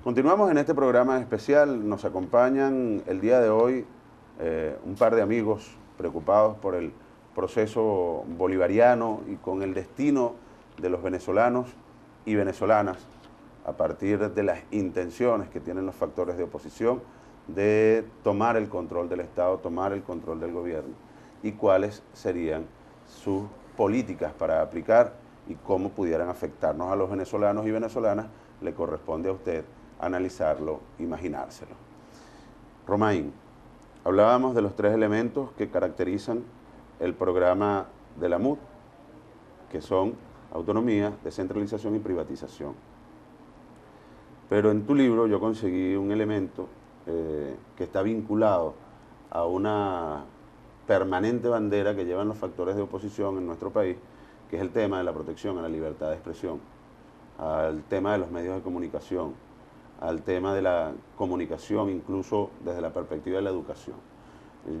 Continuamos en este programa especial. Nos acompañan el día de hoy un par de amigos preocupados por el proceso bolivariano y con el destino de los venezolanos y venezolanas a partir de las intenciones que tienen los factores de oposición de tomar el control del Estado, tomar el control del gobierno y cuáles serían sus políticas para aplicar y cómo pudieran afectarnos a los venezolanos y venezolanas. Le corresponde a usted analizarlo, imaginárselo. Romain, hablábamos de los tres elementos que caracterizan el programa de la MUD, que son autonomía, descentralización y privatización. Pero en tu libro yo conseguí un elemento que está vinculado a una permanente bandera que llevan los factores de oposición en nuestro país, que es el tema de la protección a la libertad de expresión, al tema de los medios de comunicación, al tema de la comunicación, incluso desde la perspectiva de la educación.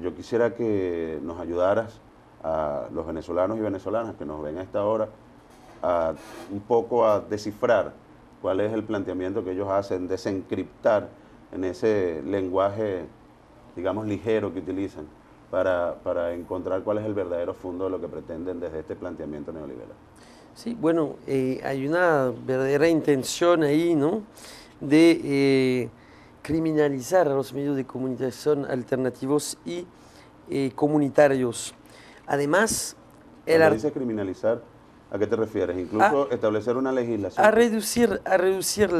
Yo quisiera que nos ayudaras a los venezolanos y venezolanas que nos ven a esta hora un poco a descifrar cuál es el planteamiento que ellos hacen, desencriptar en ese lenguaje, digamos, ligero que utilizan para encontrar cuál es el verdadero fondo de lo que pretenden desde este planteamiento neoliberal. Sí, bueno, hay una verdadera intención ahí, ¿no?, de criminalizar a los medios de comunicación alternativos y comunitarios. Además, cuando dices criminalizar, ¿a qué te refieres? Incluso establecer una legislación. A reducir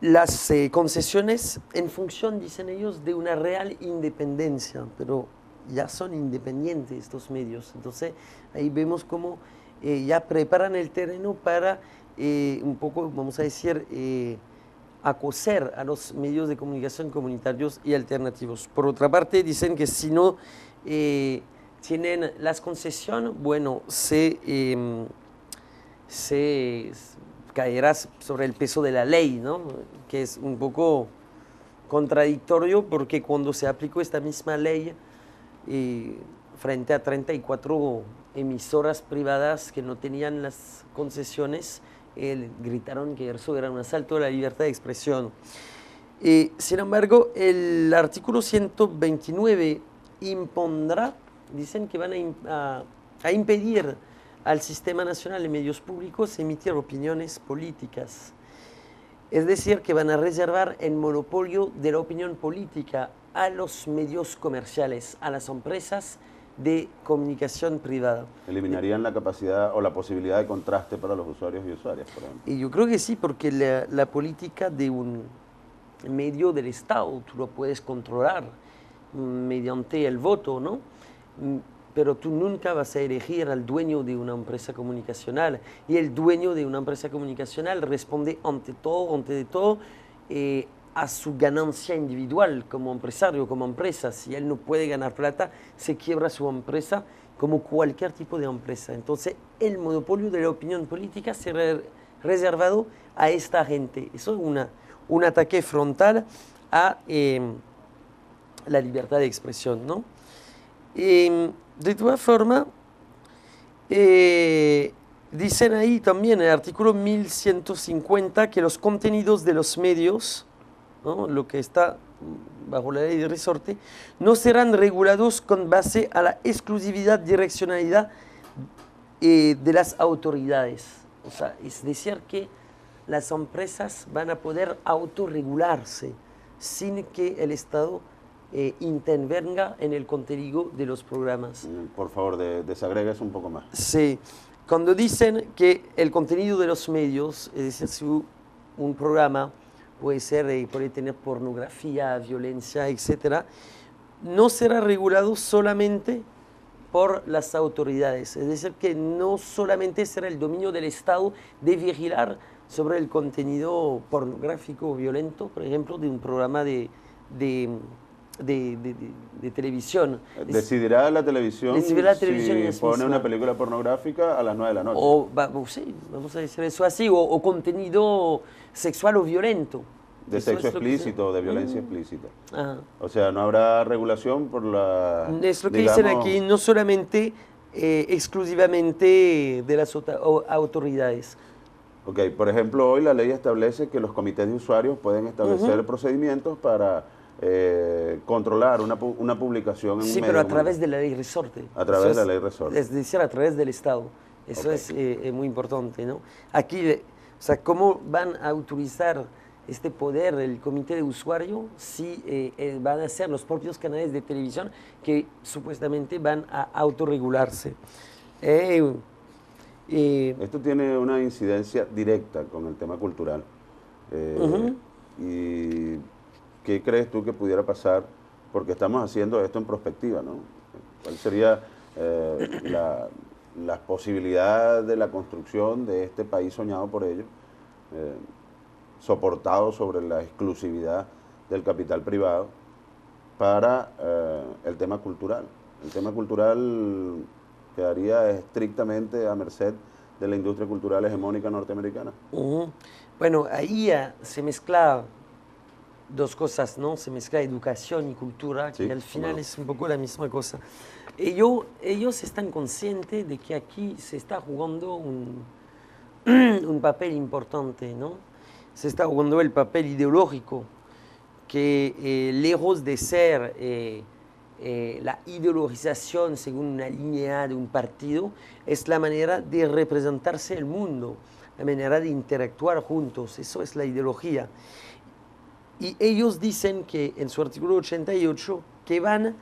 las concesiones en función, dicen ellos, de una real independencia, pero ya son independientes estos medios. Entonces, ahí vemos cómo ya preparan el terreno para un poco, vamos a decir, acoser a los medios de comunicación comunitarios y alternativos. Por otra parte, dicen que si no tienen las concesiones, bueno, se caerá sobre el peso de la ley, ¿no?, que es un poco contradictorio porque cuando se aplicó esta misma ley frente a 34 emisoras privadas que no tenían las concesiones, gritaron que eso era un asalto a la libertad de expresión. Sin embargo, el artículo 129 impondrá, dicen que van a impedir al Sistema Nacional de Medios Públicos emitir opiniones políticas. Es decir, que van a reservar el monopolio de la opinión política a los medios comerciales, a las empresas de comunicación privada. ¿Eliminarían la capacidad o la posibilidad de contraste para los usuarios y usuarias, por ejemplo? Y yo creo que sí, porque la política de un medio del Estado tú lo puedes controlar mediante el voto, ¿no? Pero tú nunca vas a elegir al dueño de una empresa comunicacional, y el dueño de una empresa comunicacional responde ante todo, a su ganancia individual como empresario, como empresa. Si él no puede ganar plata, se quiebra su empresa como cualquier tipo de empresa. Entonces, el monopolio de la opinión política será reservado a esta gente. Eso es un ataque frontal a la libertad de expresión, ¿no? De todas formas, dicen ahí también en el artículo 1150 que los contenidos de los medios, ¿no?, lo que está bajo la ley de resorte, no serán regulados con base a la exclusividad, direccionalidad de las autoridades. O sea, es decir, que las empresas van a poder autorregularse sin que el Estado intervenga en el contenido de los programas. Por favor, desagrega eso un poco más. Sí, cuando dicen que el contenido de los medios, es decir, si un programa puede tener pornografía, violencia, etc., no será regulado solamente por las autoridades. Es decir, que no solamente será el dominio del Estado de vigilar sobre el contenido pornográfico o violento, por ejemplo, de un programa de de televisión. Decidirá la televisión, Decidirá la televisión si en sí pone misma. una película pornográfica a las 9 de la noche. O, sí, vamos a decir eso así, o contenido sexual o violento. De Eso sexo es lo que explícito o de violencia explícita. Ajá. O sea, no habrá regulación por la... Es lo que digamos, dicen aquí, no solamente exclusivamente de las autoridades. Ok, por ejemplo, hoy la ley establece que los comités de usuarios pueden establecer procedimientos para controlar una publicación en un Sí, medio. pero a través de la ley resorte. A través Eso de la ley resorte. Es decir, a través del Estado. Eso Ok. es muy importante, ¿no? Aquí, o sea, ¿cómo van a utilizar este poder el comité de usuario si van a ser los propios canales de televisión que supuestamente van a autorregularse? Esto tiene una incidencia directa con el tema cultural. ¿Y qué crees tú que pudiera pasar? Porque estamos haciendo esto en perspectiva, ¿no? ¿Cuál sería la posibilidad de la construcción de este país soñado por ellos, soportado sobre la exclusividad del capital privado para el tema cultural? El tema cultural quedaría estrictamente a merced de la industria cultural hegemónica norteamericana. Bueno, ahí ya se mezcla dos cosas, ¿no? Se mezcla educación y cultura, que Sí, al final cómo no. es un poco la misma cosa. Ellos están conscientes de que aquí se está jugando un papel importante, ¿no? Se está jugando el papel ideológico, que lejos de ser la ideologización según una línea de un partido, es la manera de representarse el mundo, la manera de interactuar juntos, eso es la ideología. Y ellos dicen que en su artículo 88 que van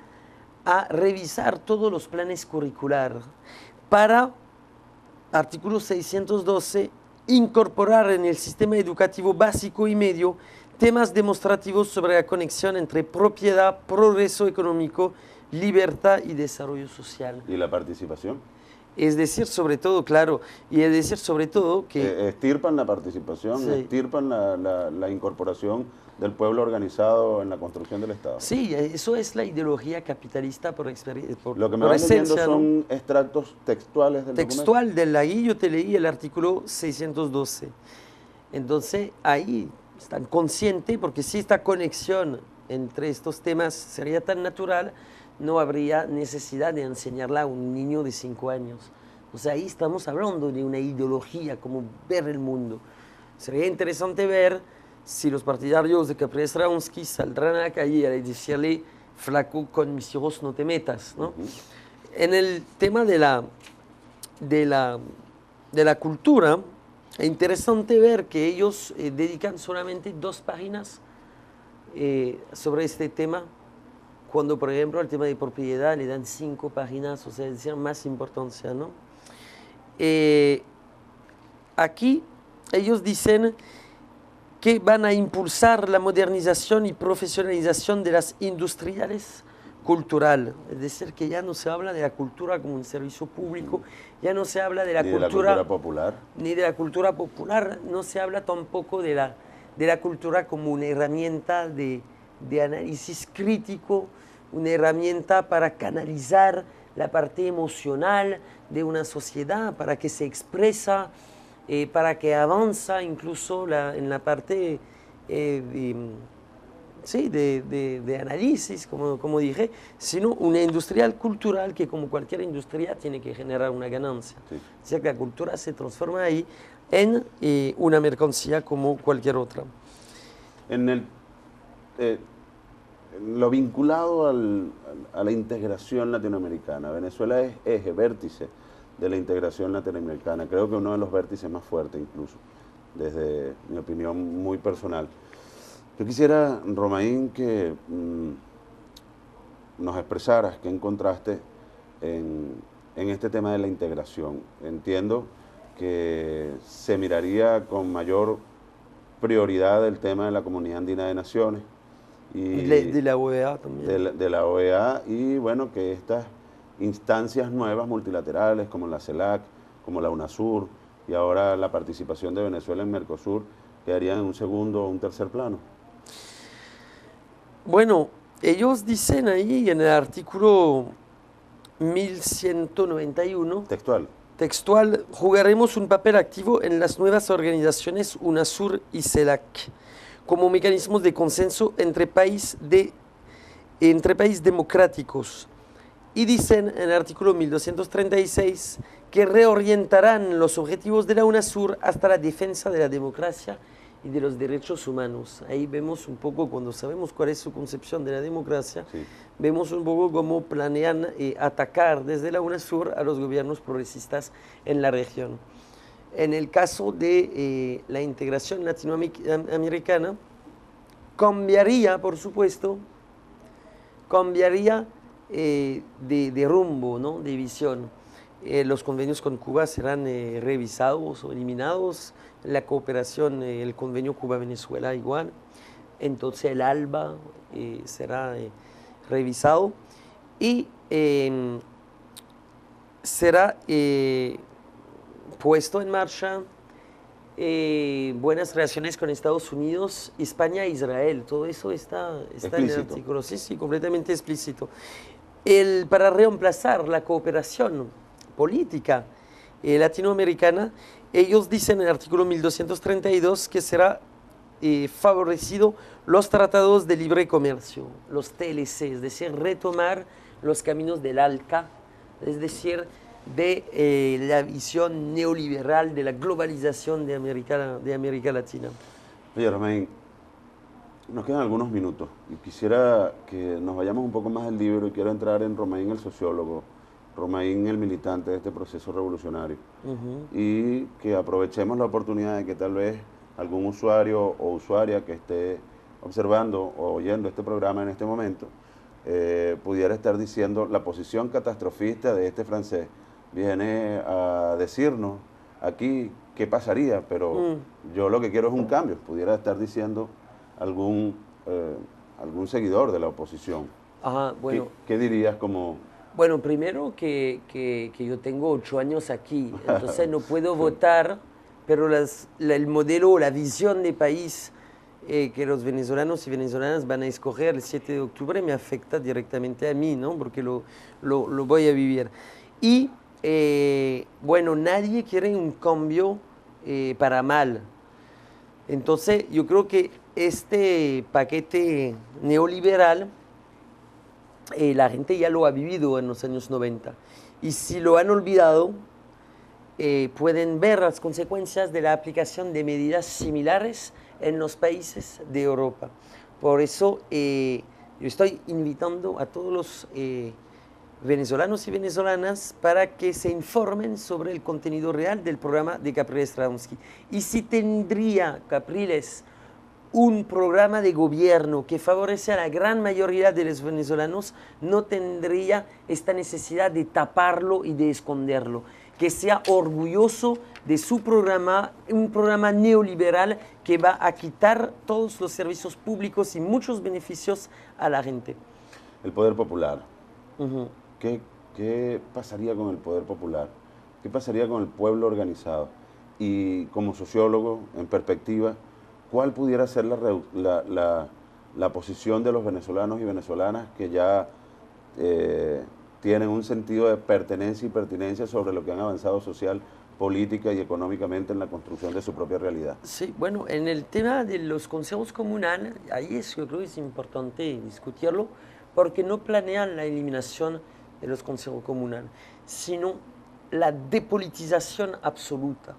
a revisar todos los planes curriculares para, artículo 612, incorporar en el sistema educativo básico y medio temas demostrativos sobre la conexión entre propiedad, progreso económico, libertad y desarrollo social. ¿Y la participación? Es decir, sobre todo, claro, y es decir, sobre todo que... Estirpan la participación, Sí. estirpan la incorporación del pueblo organizado en la construcción del Estado. Sí, eso es la ideología capitalista por experiencia. Lo que me vas leyendo son extractos textuales del textual de la guía, yo te leí el artículo 612. Entonces, ahí están conscientes, porque si esta conexión entre estos temas sería tan natural, no habría necesidad de enseñarla a un niño de 5 años. O sea, ahí estamos hablando de una ideología, como ver el mundo. Sería interesante ver si los partidarios de Capri Stravinsky saldrán a la calle a decirle, flaco, con mis hijos no te metas, ¿no? En el tema de la cultura, es interesante ver que ellos dedican solamente 2 páginas sobre este tema, cuando, por ejemplo, al tema de propiedad le dan 5 páginas, o sea, es decir, más importancia, ¿no? Aquí ellos dicen que van a impulsar la modernización y profesionalización de las industriales cultural, es decir, que ya no se habla de la cultura como un servicio público, ya no se habla de la, Ni cultura, de la cultura popular. ni de la cultura popular, no se habla tampoco de la cultura como una herramienta de análisis crítico, una herramienta para canalizar la parte emocional de una sociedad, para que se expresa, para que avanza incluso en la parte sí, de análisis, como dije, sino una industrial cultural que, como cualquier industria, tiene que generar una ganancia. Sí. O sea que la cultura se transforma ahí en una mercancía como cualquier otra. En lo vinculado a la integración latinoamericana, Venezuela es eje, vértice de la integración latinoamericana. Creo que uno de los vértices más fuertes incluso, desde mi opinión muy personal. Yo quisiera, Romain, que nos expresaras qué encontraste en este tema de la integración. Entiendo que se miraría con mayor prioridad el tema de la Comunidad Andina de Naciones. Y de la OEA también. De la OEA, y bueno, que estas instancias nuevas multilaterales como la CELAC, como la UNASUR y ahora la participación de Venezuela en Mercosur quedarían en un segundo o un tercer plano. Bueno, Ellos dicen ahí en el artículo 1191, Textual. textual, jugaremos un papel activo en las nuevas organizaciones UNASUR y CELAC como mecanismos de consenso entre países democráticos. Y dicen en el artículo 1236 que reorientarán los objetivos de la UNASUR hasta la defensa de la democracia y de los derechos humanos. Ahí vemos un poco, cuando sabemos cuál es su concepción de la democracia, Sí. vemos un poco cómo planean atacar desde la UNASUR a los gobiernos progresistas en la región. En el caso de la integración latinoamericana, cambiaría, por supuesto, cambiaría de rumbo, ¿no? De visión. Los convenios con Cuba serán revisados o eliminados, la cooperación, el convenio Cuba-Venezuela igual, entonces el ALBA será revisado y será puesto en marcha buenas relaciones con Estados Unidos, España e Israel. Todo eso está en el artículo. Sí, sí, completamente explícito. Para reemplazar la cooperación política latinoamericana, ellos dicen en el artículo 1232 que será favorecido los tratados de libre comercio, los TLC, es decir, retomar los caminos del ALCA, es decir, de la visión neoliberal de la globalización de América Latina. Oye, Romain, nos quedan algunos minutos y quisiera que nos vayamos un poco más al libro y quiero entrar en Romain el sociólogo, Romain el militante de este proceso revolucionario y que aprovechemos la oportunidad de que tal vez algún usuario o usuaria que esté observando o oyendo este programa en este momento pudiera estar diciendo la posición catastrofista de este francés. Viene a decirnos aquí qué pasaría, pero yo lo que quiero es un cambio, pudiera estar diciendo algún seguidor de la oposición. Ajá, bueno. ¿Qué dirías como...? Bueno, primero que yo tengo 8 años aquí, entonces no puedo votar, pero el modelo o la visión de país que los venezolanos y venezolanas van a escoger el 7 de octubre me afecta directamente a mí, ¿no? Porque lo voy a vivir. Y, bueno, nadie quiere un cambio para mal. Entonces, yo creo que este paquete neoliberal la gente ya lo ha vivido en los años 90. Y si lo han olvidado, pueden ver las consecuencias de la aplicación de medidas similares en los países de Europa. Por eso yo estoy invitando a todos los venezolanos y venezolanas para que se informen sobre el contenido real del programa de Capriles Radonsky. Y si tendría Capriles un programa de gobierno que favorece a la gran mayoría de los venezolanos, no tendría esta necesidad de taparlo y de esconderlo. Que sea orgulloso de su programa, un programa neoliberal que va a quitar todos los servicios públicos y muchos beneficios a la gente. El poder popular. ¿Qué pasaría con el poder popular? ¿Qué pasaría con el pueblo organizado? Y como sociólogo, en perspectiva, ¿cuál pudiera ser la posición de los venezolanos y venezolanas que ya tienen un sentido de pertenencia y pertinencia sobre lo que han avanzado social, política y económicamente en la construcción de su propia realidad? Sí, bueno, en el tema de los consejos comunales, ahí yo creo que es importante discutirlo, porque no planean la eliminación de los consejos comunales, sino la depolitización absoluta.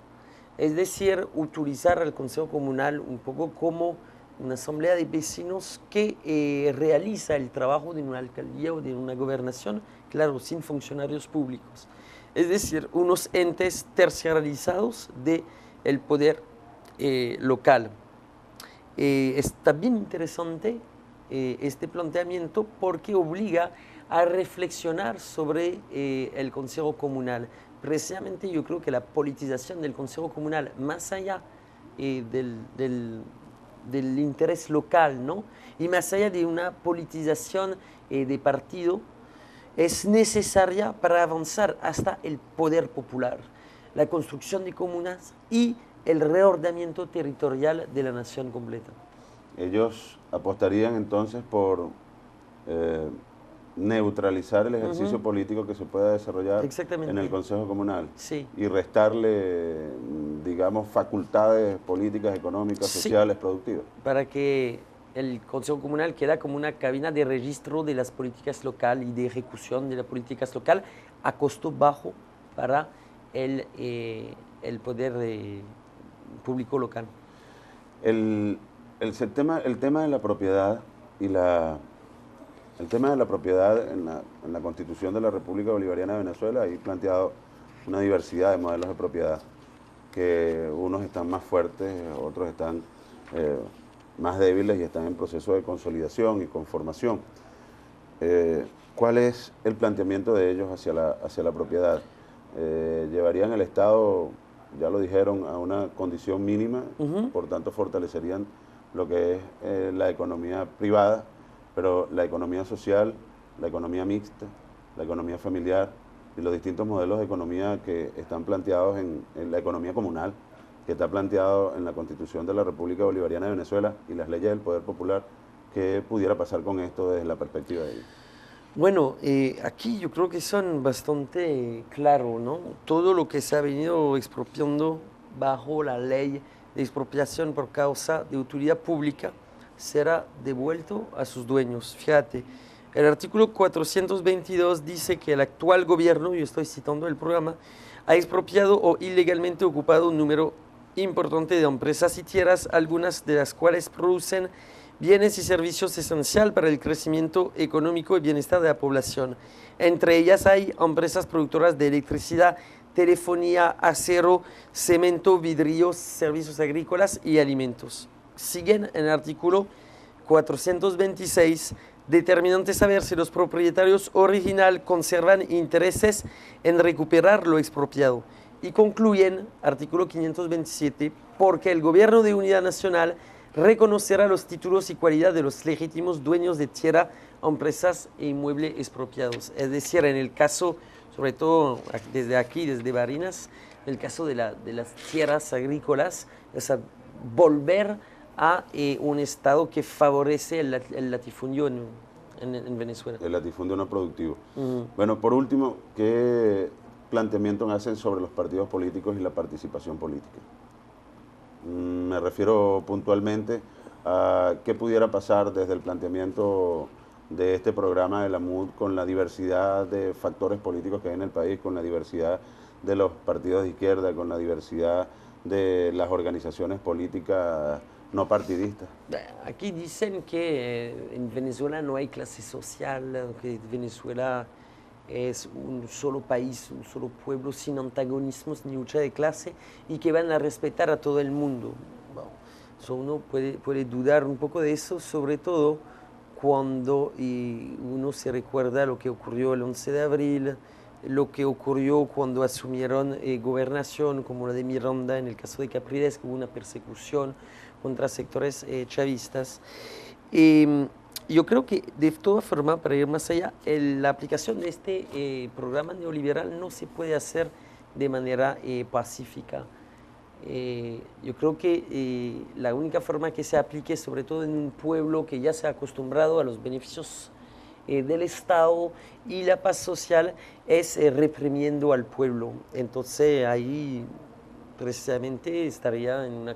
Es decir, utilizar el Consejo Comunal un poco como una asamblea de vecinos que realiza el trabajo de una alcaldía o de una gobernación, claro, sin funcionarios públicos. Es decir, unos entes terciarizados del poder local. Está bien interesante este planteamiento porque obliga a reflexionar sobre el Consejo Comunal. Precisamente yo creo que la politización del Consejo Comunal, más allá del interés local, ¿no? Y más allá de una politización de partido, es necesaria para avanzar hasta el poder popular, la construcción de comunas y el reordenamiento territorial de la nación completa. Ellos apostarían entonces por neutralizar el ejercicio político que se pueda desarrollar en el Consejo Comunal y restarle, digamos, facultades políticas, económicas, sociales, productivas. Para que el Consejo Comunal queda como una cabina de registro de las políticas locales y de ejecución de las políticas locales a costo bajo para el poder público local. El tema de la propiedad y el tema de la propiedad en la Constitución de la República Bolivariana de Venezuela, hay planteado una diversidad de modelos de propiedad, que unos están más fuertes, otros están más débiles y están en proceso de consolidación y conformación. ¿Cuál es el planteamiento de ellos hacia la propiedad? ¿Llevarían el Estado, ya lo dijeron, a una condición mínima, por tanto fortalecerían lo que es la economía privada, pero la economía social, la economía mixta, la economía familiar y los distintos modelos de economía que están planteados en la economía comunal, que está planteado en la Constitución de la República Bolivariana de Venezuela y las leyes del Poder Popular? ¿Qué pudiera pasar con esto desde la perspectiva de ellos? Bueno, aquí yo creo que son bastante claros, ¿no? Todo lo que se ha venido expropiando bajo la ley de expropiación por causa de utilidad pública será devuelto a sus dueños. Fíjate, el artículo 422 dice que el actual gobierno, yo estoy citando el programa, ha expropiado o ilegalmente ocupado un número importante de empresas y tierras, algunas de las cuales producen bienes y servicios esenciales para el crecimiento económico y bienestar de la población. Entre ellas hay empresas productoras de electricidad, telefonía, acero, cemento, vidrios, servicios agrícolas y alimentos. Siguen en el artículo 426, determinante saber si los propietarios original conservan intereses en recuperar lo expropiado. Y concluyen, artículo 527, porque el Gobierno de Unidad Nacional reconocerá los títulos y cualidades de los legítimos dueños de tierra, empresas e inmuebles expropiados. Es decir, en el caso, sobre todo desde aquí, desde Barinas, en el caso de las tierras agrícolas, o sea, volver a un Estado que favorece el latifundio en Venezuela. El latifundio no productivo. Bueno, por último, ¿qué planteamiento hacen sobre los partidos políticos y la participación política? Me refiero puntualmente a qué pudiera pasar desde el planteamiento de este programa de la MUD con la diversidad de factores políticos que hay en el país, con la diversidad de los partidos de izquierda, con la diversidad de las organizaciones políticas no partidistas. Aquí dicen que en Venezuela no hay clase social, que Venezuela es un solo país, un solo pueblo, sin antagonismos ni lucha de clase, y que van a respetar a todo el mundo. Bueno, uno puede dudar un poco de eso, sobre todo cuando uno se recuerda lo que ocurrió el 11 de abril, lo que ocurrió cuando asumieron gobernación, como la de Miranda, en el caso de Capriles, que hubo una persecución contra sectores chavistas. Yo creo que de todas formas, para ir más allá, la aplicación de este programa neoliberal no se puede hacer de manera pacífica. Yo creo que la única forma que se aplique, sobre todo en un pueblo que ya se ha acostumbrado a los beneficios del Estado y la paz social, es reprimiendo al pueblo. Entonces ahí precisamente estaría en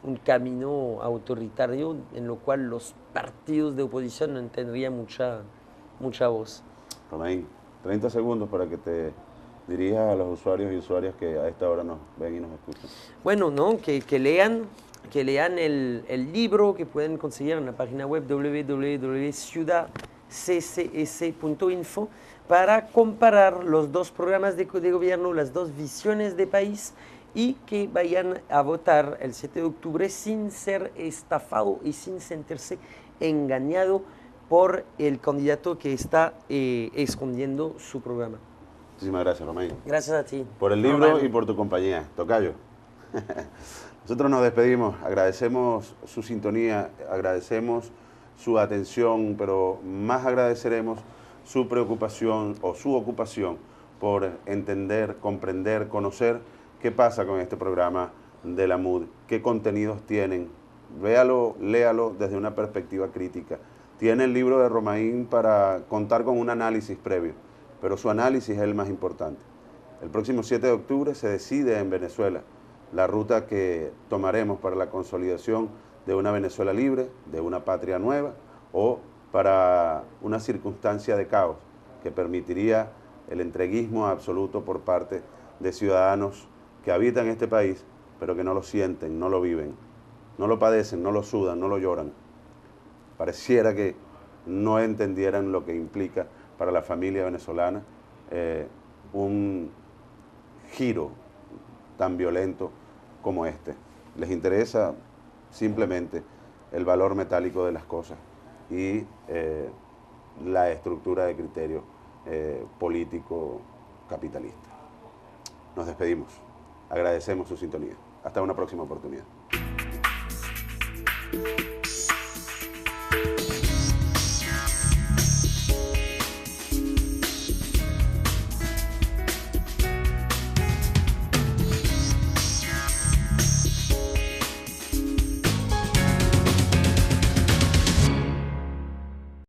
un camino autoritario en lo cual los partidos de oposición no tendrían mucha voz. Romain, 30 segundos para que te dirijas a los usuarios y usuarias que a esta hora nos ven y nos escuchan. Bueno, ¿no? que lean el libro que pueden conseguir en la página web www.ciudadccs.info para comparar los dos programas de gobierno, las dos visiones de país, y que vayan a votar el 7 de octubre sin ser estafado y sin sentirse engañado por el candidato que está escondiendo su programa. Muchísimas gracias, Romain. Gracias a ti. Por el libro y por tu compañía. Tocayo. Nosotros nos despedimos, agradecemos su sintonía, agradecemos su atención, pero más agradeceremos su preocupación o su ocupación por entender, comprender, conocer qué pasa con este programa de la MUD, qué contenidos tienen. Véalo, léalo desde una perspectiva crítica. tiene el libro de Romain para contar con un análisis previo, pero su análisis es el más importante. El próximo 7 de octubre se decide en Venezuela la ruta que tomaremos para la consolidación de una Venezuela libre, de una patria nueva, o para una circunstancia de caos que permitiría el entreguismo absoluto por parte de ciudadanos que habitan este país, pero que no lo sienten, no lo viven, no lo padecen, no lo sudan, no lo lloran. Pareciera que no entendieran lo que implica para la familia venezolana un giro tan violento como este. Les interesa simplemente el valor metálico de las cosas y la estructura de criterio político capitalista. Nos despedimos. Agradecemos su sintonía. Hasta una próxima oportunidad.